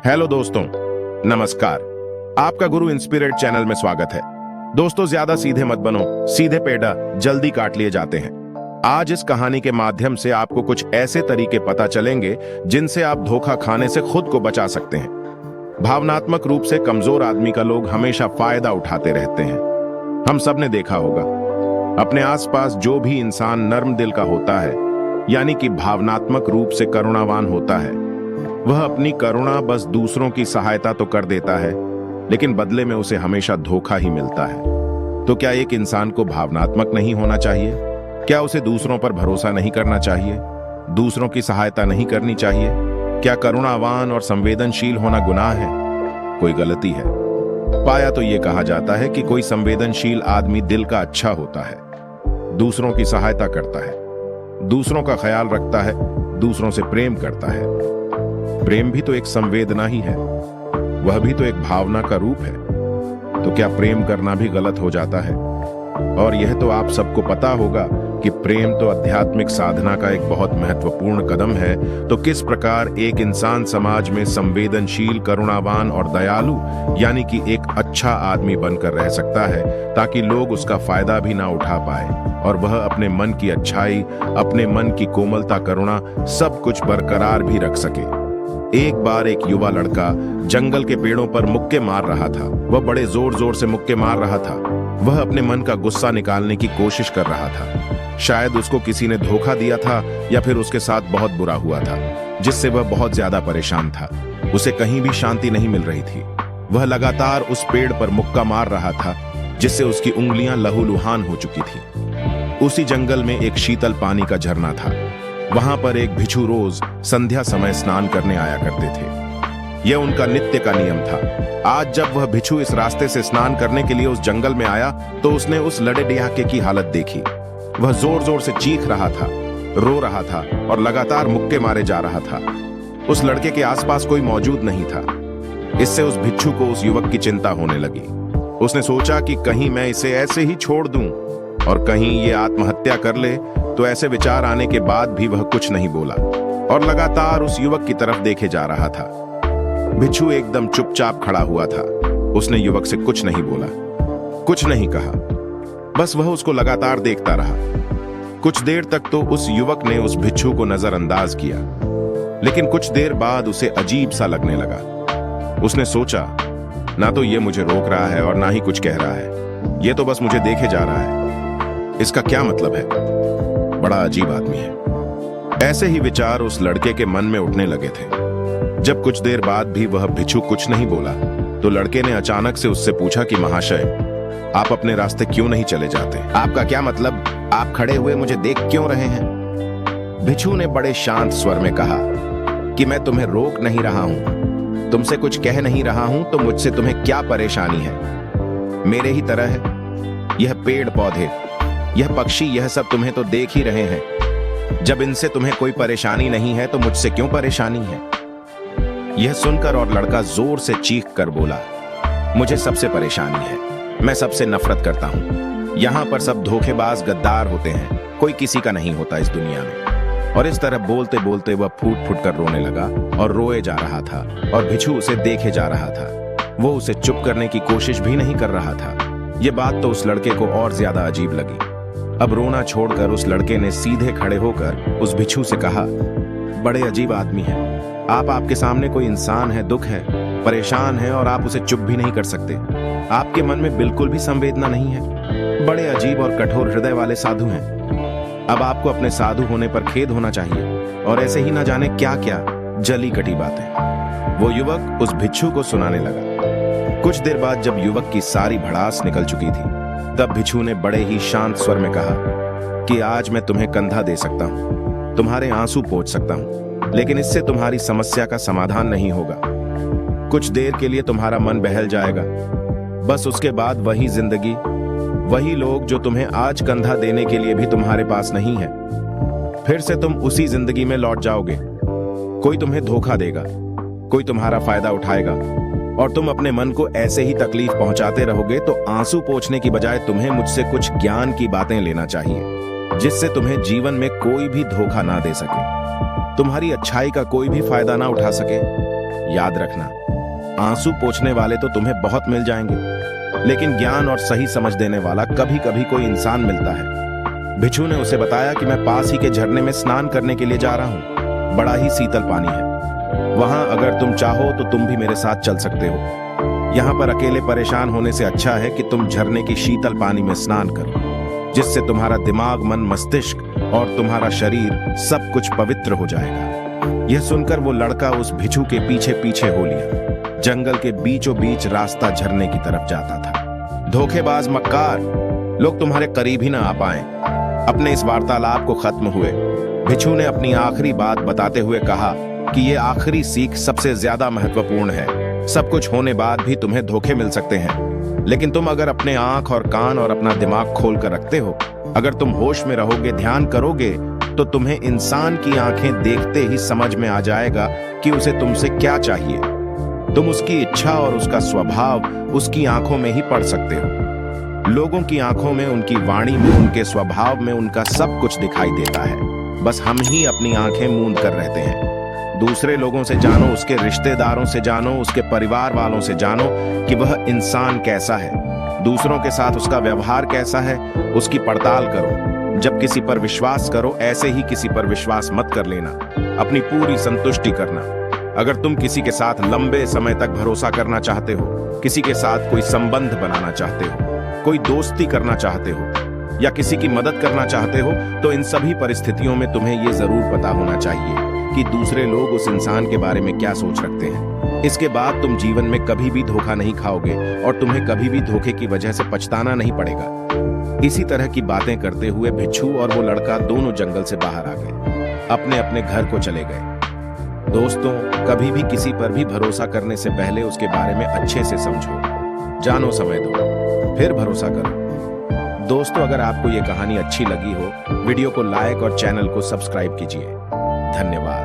Hello दोस्तों, नमस्कार। आपका गुरु इंस्पिरेट चैनल में स्वागत है। दोस्तों, ज्यादा सीधे मत बनो, सीधे पेड़ा जल्दी काट लिए जाते हैं। आज इस कहानी के माध्यम से आपको कुछ ऐसे तरीके पता चलेंगे जिनसे आप धोखा खाने से खुद को बचा सकते हैं। भावनात्मक रूप से कमजोर आदमी का लोग हमेशा फायदा उठाते रहते हैं। हम सब ने देखा होगा, अपने आसपास जो भी इंसान नर्म दिल का होता है, यानी कि भावनात्मक रूप से करुणावान होता है, वह अपनी करुणा बस दूसरों की सहायता तो कर देता है, लेकिन बदले में उसे हमेशा धोखा ही मिलता है। तो क्या एक इंसान को भावनात्मक नहीं होना चाहिए? क्या उसे दूसरों पर भरोसा नहीं करना चाहिए? दूसरों की सहायता नहीं करनी चाहिए? क्या करुणावान और संवेदनशील होना गुनाह है? कोई गलती है? पाया तो यह कहा जाता है कि कोई संवेदनशील आदमी दिल का अच्छा होता है, दूसरों की सहायता करता है, दूसरों का ख्याल रखता है, दूसरों से प्रेम करता है। प्रेम भी तो एक संवेदना ही है, वह भी तो एक भावना का रूप है। तो क्या प्रेम करना भी गलत हो जाता है? और यह तो आप सबको पता होगा कि प्रेम तो आध्यात्मिक साधना का एक बहुत महत्वपूर्ण कदम है। तो किस प्रकार एक इंसान समाज में संवेदनशील, करुणावान और दयालु, यानी कि एक अच्छा आदमी बनकर रह सकता है, ताकि लोग उसका फायदा भी ना उठा पाए और वह अपने मन की अच्छाई, अपने मन की कोमलता, करुणा सब कुछ बरकरार भी रख सके। एक बार एक युवा लड़का जंगल के पेड़ों पर मुक्के मार रहा था। वह बड़े जोर जोर से मुक्के मार रहा था। वह अपने मन का गुस्सा निकालने की कोशिश कर रहा था। शायद उसको किसी ने धोखा दिया था या फिर उसके साथ बहुत बुरा हुआ था, जिससे वह बहुत ज्यादा परेशान था। उसे कहीं भी शांति नहीं मिल रही थी। वह लगातार उस पेड़ पर मुक्का मार रहा था, जिससे उसकी उंगलियां लहूलुहान हो चुकी थी। उसी जंगल में एक शीतल पानी का झरना था। वहां पर एक भिक्षु रोज संध्या समय स्नान करने आया करते थे। यह उनका नित्य का नियम था। आज जब वह भिक्षु इस रास्ते से स्नान करने के लिए उस जंगल में आया, तो उसने उस लड़े डियाके की हालत देखी। वह जोर जोर से चीख रहा था, रो रहा था और लगातार मुक्के मारे जा रहा था। उस लड़के के आसपास कोई मौजूद नहीं था। इससे उस भिक्षु को उस युवक की चिंता होने लगी। उसने सोचा कि कहीं मैं इसे ऐसे ही छोड़ दूं और कहीं ये आत्महत्या कर ले। तो ऐसे विचार आने के बाद भी वह कुछ नहीं बोला और लगातार उस युवक की तरफ देखे जा रहा था। भिक्षु एकदम चुपचाप खड़ा हुआ था। उसने युवक से कुछ नहीं बोला, कुछ नहीं कहा, बस वह उसको लगातार देखता रहा। कुछ देर तक तो उस युवक ने उस भिक्षु को नजरअंदाज किया, लेकिन कुछ देर बाद उसे अजीब सा लगने लगा। उसने सोचा, ना तो ये मुझे रोक रहा है और ना ही कुछ कह रहा है, ये तो बस मुझे देखे जा रहा है। इसका क्या मतलब है? बड़ा अजीब आदमी है। ऐसे ही विचार उस लड़के के मन में उठने लगे थे। जब कुछ देर बाद भी वह भिक्षु कुछ नहीं बोला, तो लड़के ने अचानक से उससे पूछा कि महाशय, आप अपने रास्ते क्यों नहीं चले जाते? आपका क्या मतलब? आप खड़े हुए मुझे देख क्यों रहे हैं? भिक्षु ने बड़े शांत स्वर में कहा कि मैं तुम्हें रोक नहीं रहा हूं, तुमसे कुछ कह नहीं रहा हूं, तो मुझसे तुम्हें क्या परेशानी है? मेरे ही तरह है। यह पेड़ पौधे, यह पक्षी, यह सब तुम्हें तो देख ही रहे हैं। जब इनसे तुम्हें कोई परेशानी नहीं है, तो मुझसे क्यों परेशानी है? यह सुनकर और लड़का जोर से चीख कर बोला, मुझे सबसे परेशानी है। मैं सबसे नफरत करता हूं। यहां पर सब धोखेबाज, गद्दार होते हैं, कोई किसी का नहीं होता इस दुनिया में। और इस तरह बोलते बोलते वह फूट फूट कर रोने लगा और रोए जा रहा था और भिक्षु उसे देखे जा रहा था। वो उसे चुप करने की कोशिश भी नहीं कर रहा था। यह बात तो उस लड़के को और ज्यादा अजीब लगी। अब रोना छोड़कर उस लड़के ने सीधे खड़े होकर उस भिक्षु से कहा, बड़े अजीब आदमी हैं आप। आपके सामने कोई इंसान है, दुख है, परेशान है और आप उसे चुप भी नहीं कर सकते। आपके मन में बिल्कुल भी संवेदना नहीं है। बड़े अजीब और कठोर हृदय वाले साधु हैं। अब आपको अपने साधु होने पर खेद होना चाहिए और ऐसे ही ना जाने क्या क्या जली कटी बातें वो युवक उस भिक्षु को सुनाने लगा। कुछ देर बाद जब युवक की सारी भड़ास निकल चुकी थी, तब भिक्षु ने बड़े ही शांत स्वर में कहा कि आज मैं तुम्हें कंधा दे सकता हूं, तुम्हारे आंसू पोंछ सकता हूं, लेकिन इससे तुम्हारी समस्या का समाधान नहीं होगा। कुछ देर के लिए तुम्हारा मन बहल जाएगा, बस उसके बाद वही जिंदगी, वही लोग जो तुम्हें आज कंधा देने के लिए भी तुम्हारे पास नहीं है, फिर से तुम उसी जिंदगी में लौट जाओगे। कोई तुम्हें धोखा देगा, कोई तुम्हारा फायदा उठाएगा और तुम अपने मन को ऐसे ही तकलीफ पहुंचाते रहोगे। तो आंसू पोंछने की बजाय तुम्हें मुझसे कुछ ज्ञान की बातें लेना चाहिए, जिससे तुम्हें जीवन में कोई भी धोखा ना दे सके, तुम्हारी अच्छाई का कोई भी फायदा ना उठा सके। याद रखना, आंसू पोंछने वाले तो तुम्हें बहुत मिल जाएंगे, लेकिन ज्ञान और सही समझ देने वाला कभी कभी कोई इंसान मिलता है। भिक्षु ने उसे बताया कि मैं पास ही के झरने में स्नान करने के लिए जा रहा हूँ। बड़ा ही शीतल पानी है वहां, अगर तुम चाहो तो तुम भी मेरे साथ चल सकते हो। यहाँ पर अकेले परेशान होने से अच्छा है कि तुम झरने की शीतल पानी में स्नान करो, जिससे तुम्हारा दिमाग, मन, मस्तिष्क और तुम्हारा शरीर सब कुछ पवित्र हो जाएगा। यह सुनकर वो लड़का उस भिक्षु के पीछे पीछे हो लिया। जंगल के बीचों बीच रास्ता झरने की तरफ जाता था। धोखेबाज मक्कार, लोग तुम्हारे करीब ही ना आ पाए। अपने इस वार्तालाप को खत्म हुए भिक्षु ने अपनी आखिरी बात बताते हुए कहा कि ये आखिरी सीख सबसे ज्यादा महत्वपूर्ण है। सब कुछ होने बाद भी तुम्हें धोखे मिल सकते हैं, लेकिन तुम अगर अपने आंख और कान और अपना दिमाग खोल कर रखते हो, अगर तुम होश में रहोगे, ध्यान करोगे, तो तुम्हें इंसान की आंखें देखते ही समझ में आ जाएगा कि उसे तुमसे क्या चाहिए। तुम उसकी इच्छा और उसका स्वभाव उसकी आंखों में ही पढ़ सकते हो। लोगों की आंखों में, उनकी वाणी में, उनके स्वभाव में उनका सब कुछ दिखाई देता है। बस हम ही अपनी आंखें मूंद कर रहते हैं। दूसरे लोगों से जानो, उसके रिश्तेदारों से जानो, उसके परिवार वालों से जानो कि वह इंसान कैसा है, दूसरों के साथ उसका व्यवहार कैसा है, उसकी पड़ताल करो। जब किसी पर विश्वास करो, ऐसे ही किसी पर विश्वास मत कर लेना। अपनी पूरी संतुष्टि करना। अगर तुम किसी के साथ लंबे समय तक भरोसा करना चाहते हो, किसी के साथ कोई संबंध बनाना चाहते हो, कोई दोस्ती करना चाहते हो या किसी की मदद करना चाहते हो, तो इन सभी परिस्थितियों में तुम्हें ये जरूर पता होना चाहिए कि दूसरे लोग उस इंसान के बारे में क्या सोच रखते हैं। इसके बाद तुम जीवन में कभी भी धोखा नहीं खाओगे और तुम्हें कभी भी धोखे की वजह से पछताना नहीं पड़ेगा। इसी तरह की बातें करते हुए भिक्षु और वो लड़का दोनों जंगल से बाहर आ गए, अपने अपने घर को चले गए। दोस्तों, कभी भी किसी पर भी भरोसा करने से पहले उसके बारे में अच्छे से समझो, जानो, समय दो, फिर भरोसा करो। दोस्तों, अगर आपको ये कहानी अच्छी लगी हो, वीडियो को लाइक और चैनल को सब्सक्राइब कीजिए। धन्यवाद।